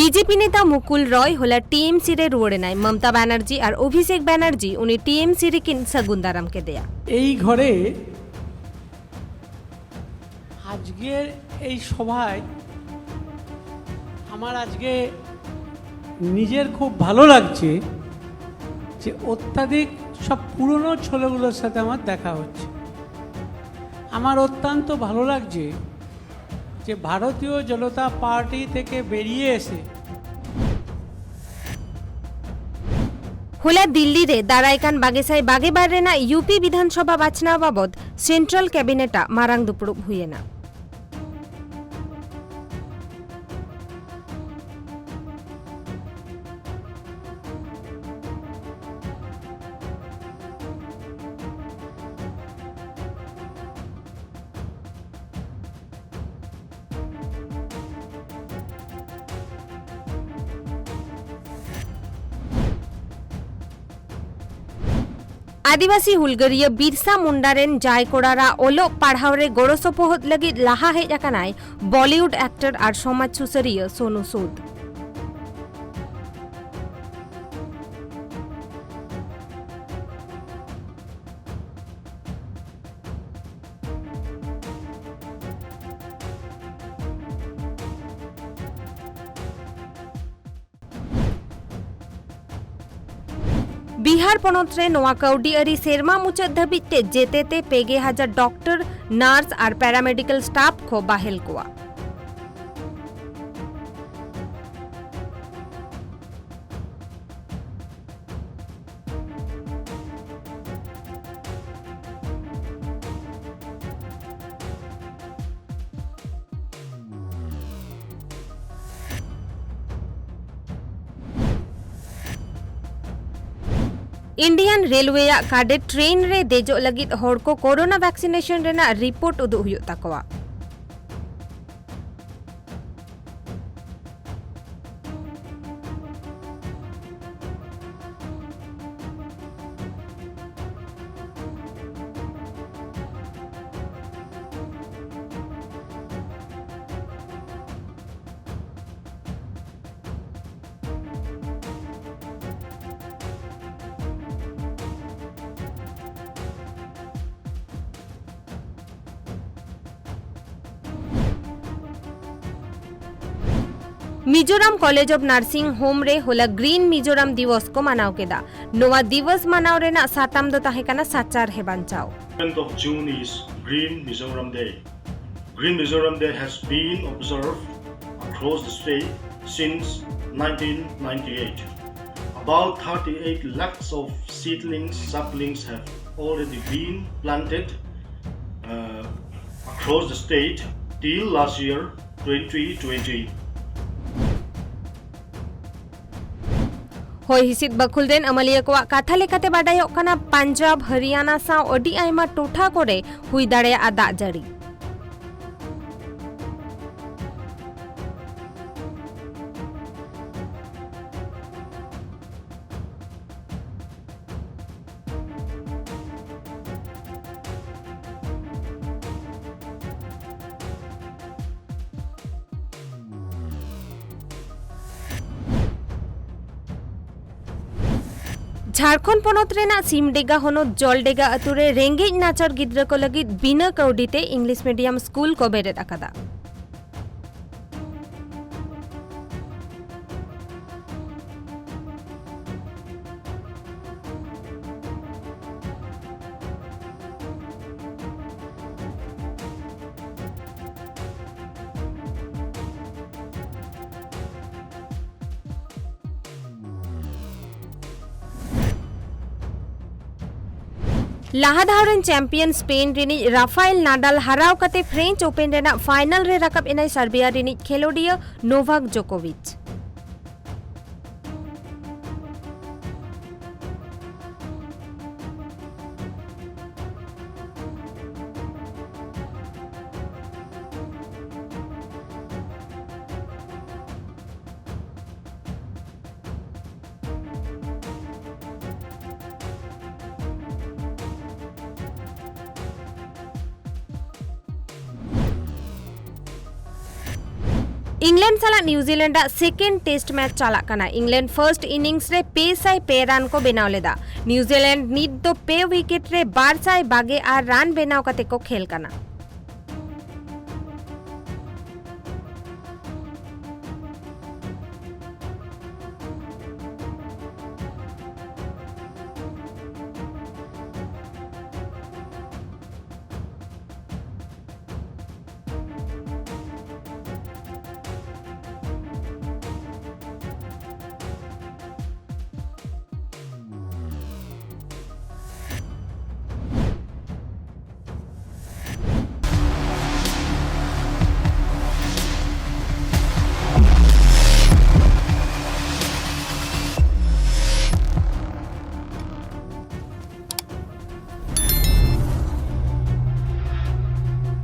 BJP নেতা মুকুল রয় হলা TMC রে রুড়ে নাই মমতা ব্যানার্জি আর অভিষেক ব্যানার্জি উনি টিএমসি রে কিন সগুন্দারামকে দেয়া এই ঘরে আজকের এই সভায় আমার আজকে নিজের খুব ভালো লাগছে যে অত্যাধিক সব পুরনো ছেলেগুলোর সাথে আমার দেখা হচ্ছে। আমার অত্যন্ত ভালো লাগছে যে ভারতীয় জনতা পার্টি থেকে বেরিয়ে এসে होला दिल्ली रे दारायकान बागेसाई बागेबार रेना यूपी विधानसभा बाचना बाबद सेंट्रल कैबिनेटा मारांग दुपुरुप हुएना आदिवासी हुलगरिया बिरसा मुंडा रेन जायकोड़ारा ओलो पढ़ावरे गोड़ो सपोहत लगी लाहा हेज अकानाय बॉलीवुड एक्टर और समाज सुसरिया सोनू सूद बिहार पनोत्रे नोआ कौडी अरी सेरमा मुचाद धाबिते जेतेते पेगे हजार डॉक्टर नार्स और पैरामेडिकल स्टाफ को बाहेल कोआ इंडियन रेलवे काडे ट्रेन रे देजो लगित होड़ को कोरोना वैक्सीनेशन रेना रिपोर्ट उदु हुयुग ताकोआ Mizoram college of nursing home रे होला ग्रीन मिजोरम दिवस को मनाव केदा नोवा दिवस मनाव रेना सातम दो ताहेकाना साचार हे बांचाओ 10th of June is Green Mizoram Day. Green Mizoram Day has been observed across the state since 1998. About 38 lakhs of saplings have already been planted across the state till last year 2020. होय हिसित बखुलदेन अमलिया को कथा लेकाते बाडायोग कना पंजाब हरियाणा सा OD Aima टोठा कोरे हुई दाड़ेया दाग जारी झारखंड पनत रेना सिमडेगा होनो जलडेगा अतुरे रेंगेज नाचर गिद्रा को लगी बिना कौडीते इंग्लिश मीडियम स्कूल को बेरेद अकादा लाहाधावरन champion Spain Rini Rafael Nadal हराव कते फ्रेंच ओपन रेना फाइनल रे रकब इनाय सर्बिया रिनी खेलोडिया नोवाक जोकोविच इंग्लैंड साला न्यूजीलैंड सेकेंड टेस्ट मैच चला कना। इंग्लैंड फर्स्ट इनिंग्स रे 2 रन को बेनाव लेदा। न्यूजीलैंड नीत दो 2 विकेट रे 12 बागे आर रन बेनाव कते को खेल कना।